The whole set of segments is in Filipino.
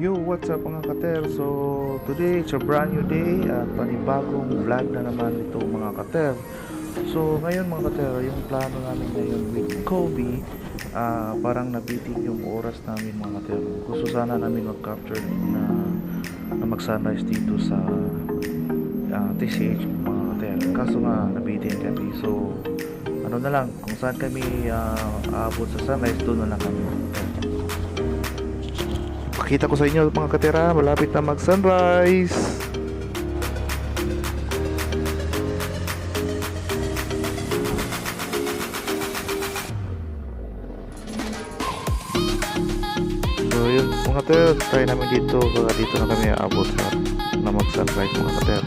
Yo, what's up mga kater? So, today it's a brand new day at panibagong vlog na naman ito mga kater. So, ngayon mga kater, yung plano namin ngayon with Kobe, parang nabitin yung oras namin mga kater. Gusto sana namin mag-capture na mag-sunrise dito sa TCH mga kater. Kaso nga, nabitin kami. So, ano na lang, kung saan kami aabot sa sunrise, doon na lang kami mga kater. Pakita ko sa inyo mga katera, malapit na mag-sunrise. So yun mga katera, try namin dito, baka dito na kami aabot na mag-sunrise mga katera.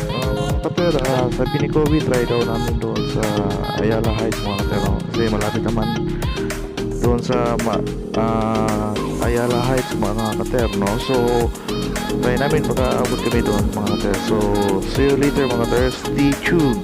Mga katera, sabi ni Kobe, try daw namin doon sa Ayala Heights mga katera. Kasi malapit naman doon sa Ayala Heights mga katerno. So try namin pagkaabot kami doon mga kater. So see you later mga kater. Stay tuned.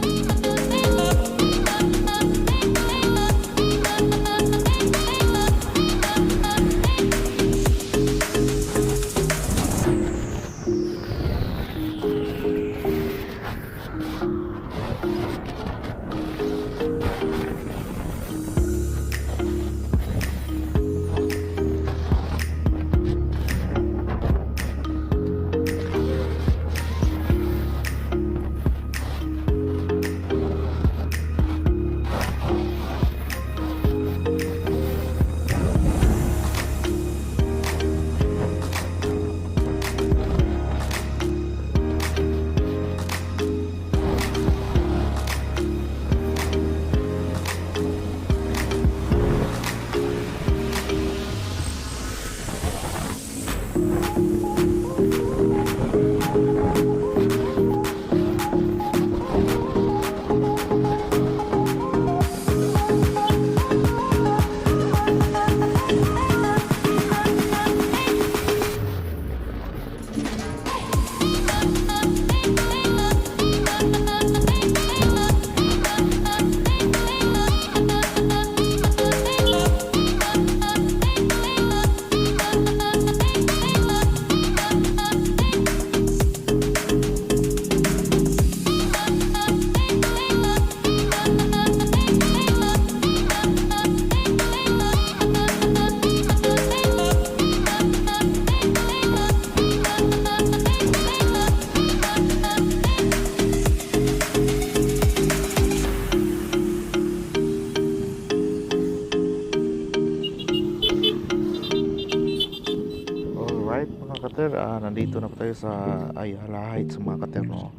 Alright mga kater, nandito na po tayo sa Ayala Heights mga kater, no?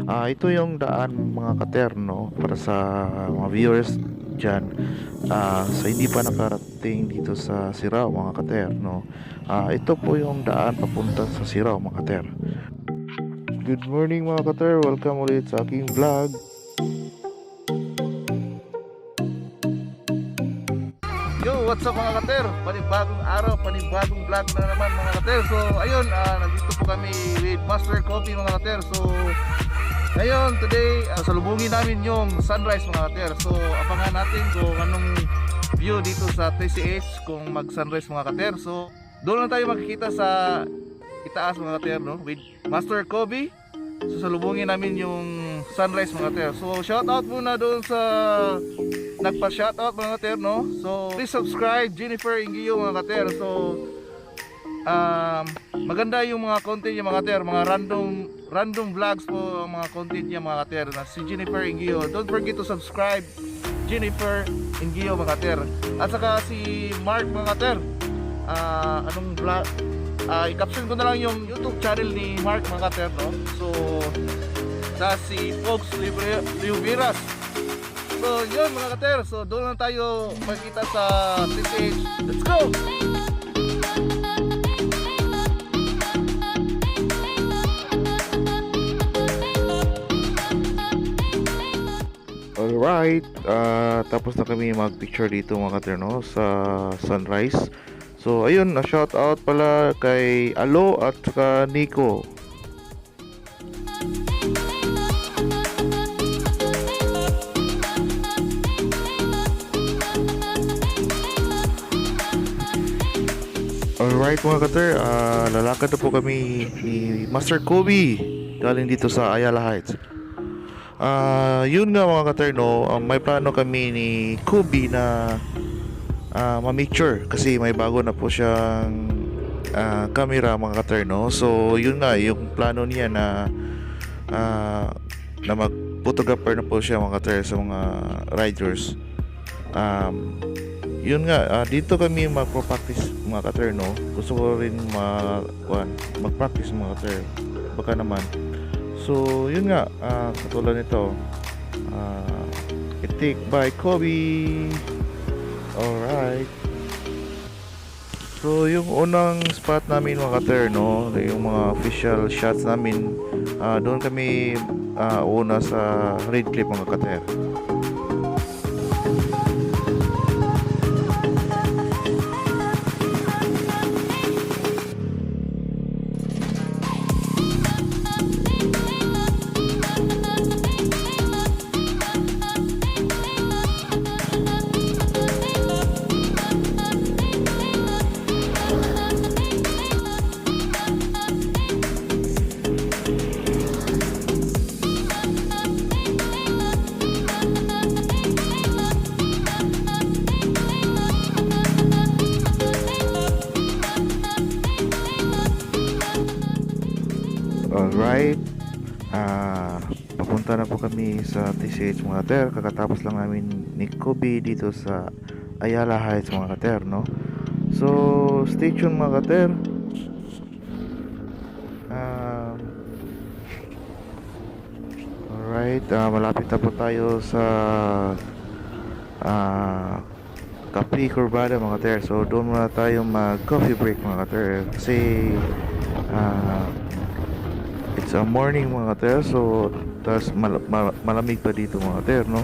Ito yung daan mga kater, no? Para sa mga viewers dyan, sa hindi pa nakarating dito sa Sirao mga kater, no? Ito po yung daan papunta sa Sirao mga kater. Good morning mga kater, welcome ulit sa aking vlog. Yo, what's up mga kater? Panibagong araw, panibagong vlog na naman mga kater. So, ayun, nandito po kami with Master Coffee mga kater. So, ngayon, today, salubungin namin yung sunrise mga kater. So, abangan natin kung anong view dito sa TCH kung mag-sunrise mga kater. So, doon lang tayo makikita sa itaas mga kater, no? With Master Kobe. So, salubungin namin yung sunrise mga kater. So, shout out muna doon sa nagpa-shoutout mga kater, no? So, please subscribe Jennifer Ingio mga kater. So, maganda yung mga content niya mga kater, mga random vlogs po ang mga content niya mga kater na si Jennifer Ingio. Don't forget to subscribe Jennifer Ingio mga kater. At saka si Mark mga kater, anong vlog, i-caption ko na lang yung YouTube channel ni Mark mga kater, no? So, si Fox Liubiras. So yun mga kater, so doon lang tayo magkita sa TCH. Let's go! Alright, tapos na kami mag-picture dito mga kater, no? Sa sunrise. So ayun, na-shout out pala kay Alo at saka Nico. Alright mga kater, lalakad na po kami ni Master Kobe galing dito sa Ayala Heights. Yun nga mga kater, no, may plano kami ni Kobe na ma-make sure kasi may bago na po siyang camera mga kater, no. So yun nga yung plano niya na mag-photographer na po siya mga kater sa mga riders. Yun nga, dito kami magpo-practice mga kater, no. Gusto ko rin mag-practice mga kater, baka naman. So yun nga, katulad nito, I-take by Kobe. Alright. So yung unang spot namin mga kater, no, yung mga official shots namin, doon kami una sa Red Cliff mga kater. Alright, papunta na po kami sa TCH mga kater. Kakatapos lang namin ni Kobe dito sa Ayala Heights mga kater, no. So stay tuned mga kater. Alright, malapit na po tayo sa Cafe Corbada mga kater. So doon muna tayo mag coffee break mga kater kasi it's a morning mga kater, so tas malamig pa dito mga kater, no.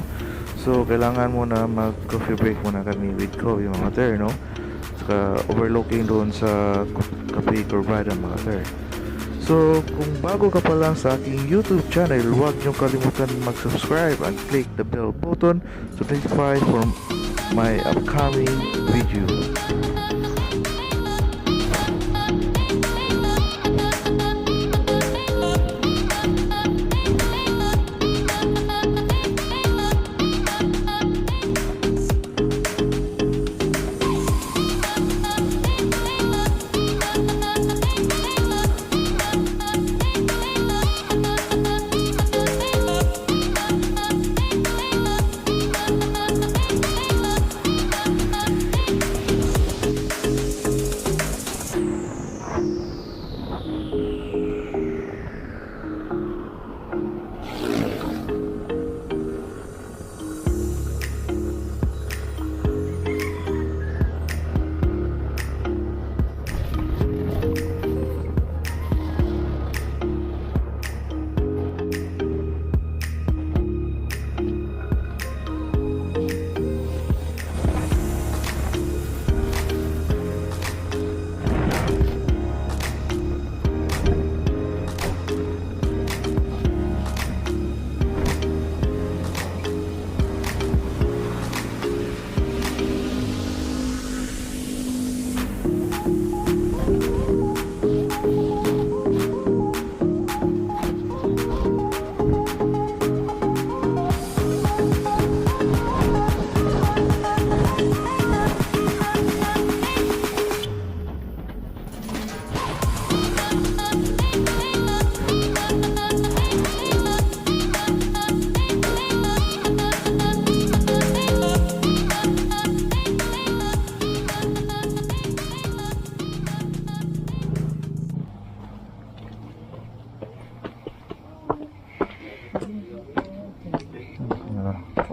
So kailangan muna mag coffee break muna kami with Kobe mga kater, no. Saka overlooking doon sa Cafe Corbada mga kater. So kung bago ka pa lang sa aking YouTube channel, huwag niyo kalimutan mag-subscribe and click the bell button to notify for my upcoming video.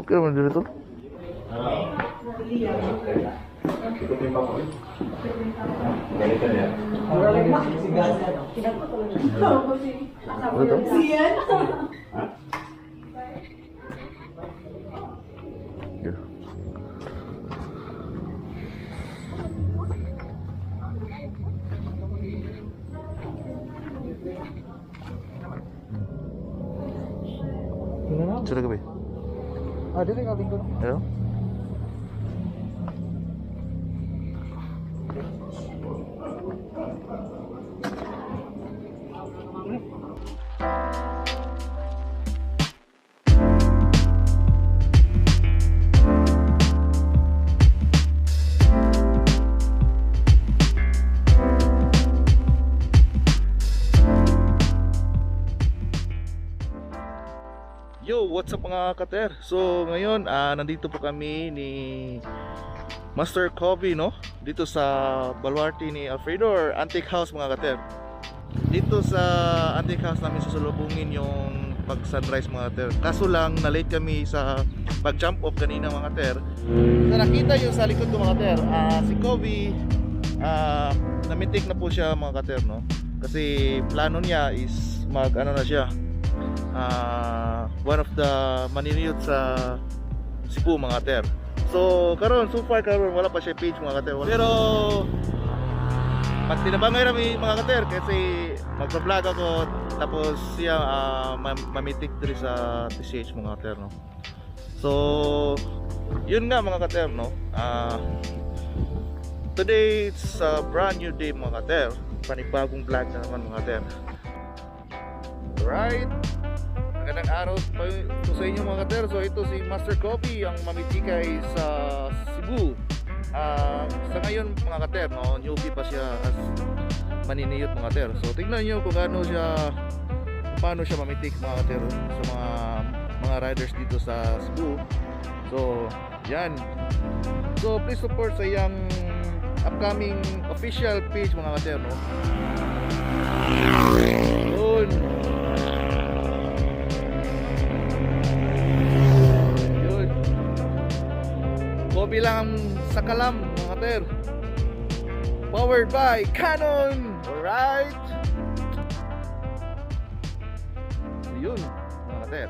Okay naman dito. Sudah gabi. Dili ka linggo. Hello? Yo, what's up mga kater? So ngayon, nandito po kami ni Master Kobe, no? Dito sa Baluarte ni Alfredo or Antique House mga kater. Dito sa Antique House namin susulubungin yung pag sunrise mga kater. Kaso lang, na-late kami sa pag jump off kanina mga kater. So nakita yung sa likod ko mga kater, si Kobe, namitik na po siya mga kater, no? Kasi plano niya is mag-ano na siya, one of the maniniyot sa Cebu mga kater. So so far karon wala pa siya page mga kater. Pero pag tinabangay rami mga kater kasi magpa-vlog ako tapos siya mamitik diri sa TCH mga kater, no. So yun nga mga kater, no. Today it's a brand new day mga kater. Panibagong vlog na naman mga kater. Right. Magandang araw po sa inyo mga kater. So ito si Master Kobe ang mamitikay sa Cebu. Sa ngayon mga kater, no, newbie pa siya as maniniyot mga kater. So tingnan nyo kung paano siya mamitik mga kater sa mga riders dito sa Cebu. So yan. So please support sa iyang upcoming official page mga kater, no. Yun. Kobe lang sa kalam mga kater. Powered by Canon. Alright. So yun mga kater.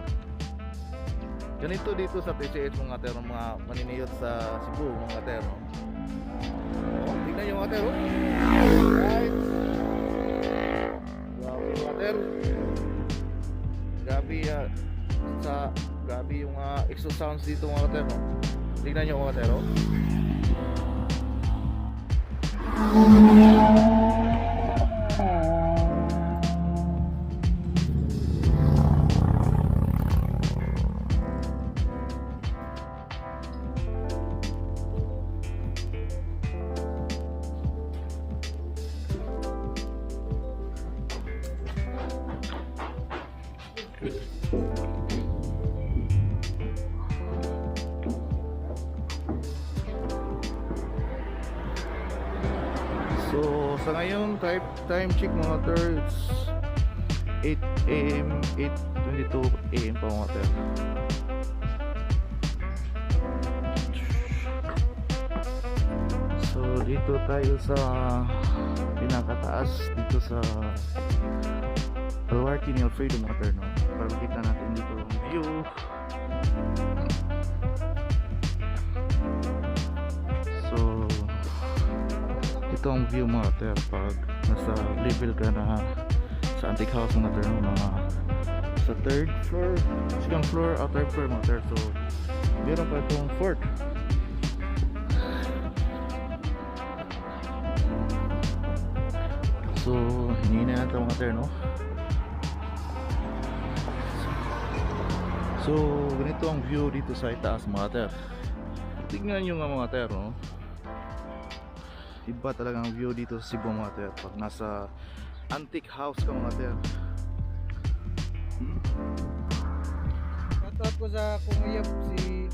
Ganito dito sa PCH mga kater, mga maniniyot sa Cebu mga kater, no? Oh, tingnan yung mga kater, oh. Alright. Grabe mga kater. Grabe yung exhaust sounds dito mga kater, no? Tignan nyo mga katero. So sa ngayon time check mga kater, it's 8 AM, 8:22 AM pa mga kater. So dito tayo sa pinakataas dito sa Baluarte ni Alfredo mga kater, no? Para makita natin dito ang view. So ito ang view mga kater pag nasa level ka na sa Antique House mga kater, no? Mga sa third floor, second floor, third floor mga kater. So meron pa itong fourth. So hinihina natin mga kater, no? So ganito ang view dito sa itaas mga kater. Tingnan nyo nga mga kater, no? Iba talaga ang view dito sa Cebu mga kater pag nasa Antique House ka mga kater. Shoutout ko sa kumuyap si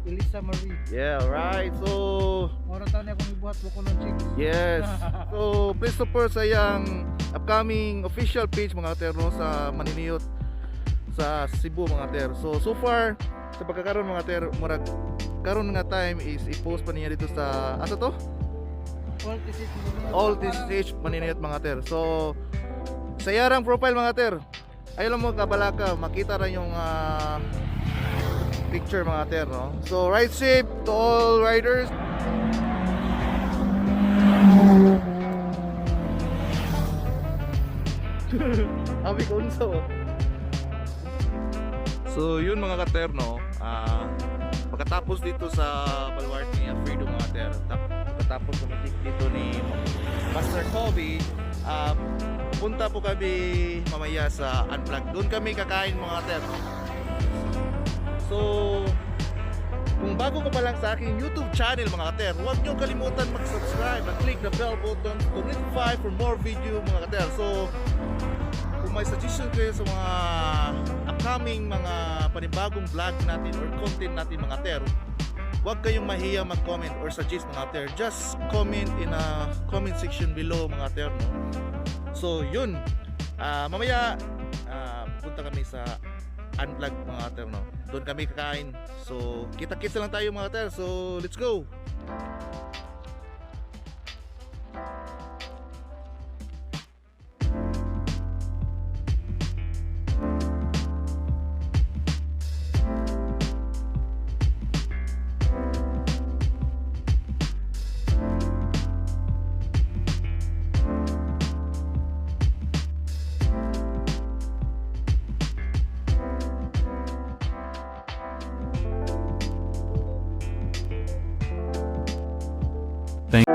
Elisa Marie. Yeah, right. So Moro taon niya kung ibuhat ko ng chicks. yes. So please support sa yang upcoming official page mga kater, no, sa maniniyot sa Cebu mga kater. So far sa pagkakaroon mga kater, murag karon nga time is i-post pa niya dito sa asa to? All TCH maniniyot mga kater. So sa yarang profile mga kater, ayaw lang mo kabalaka, makita rin yung picture mga kater, no? So ride safe to all riders. Abi ko unsa. So yun mga kater, no, pagkatapos dito sa Baluarte ni Alfredo mga kater, pagkatapos kumitik dito ni Master Kobe, punta po kami mamaya sa Unplugged. Doon kami kakain mga kater, no? So kung bago ka pa lang sa aking YouTube channel mga kater, huwag nyo kalimutan mag-subscribe at click the bell button to notify for more video mga kater. So kung may suggestion kayo sa mga upcoming mga panibagong vlog natin or content natin mga ter, huwag kayong mahiya mag-comment or suggest mga ter. Just comment in a comment section below mga ter, no? So yun, mamaya punta kami sa unvlog mga ter, no? Doon kami kakain. So kita-kits lang tayo mga ter. So let's go. Thank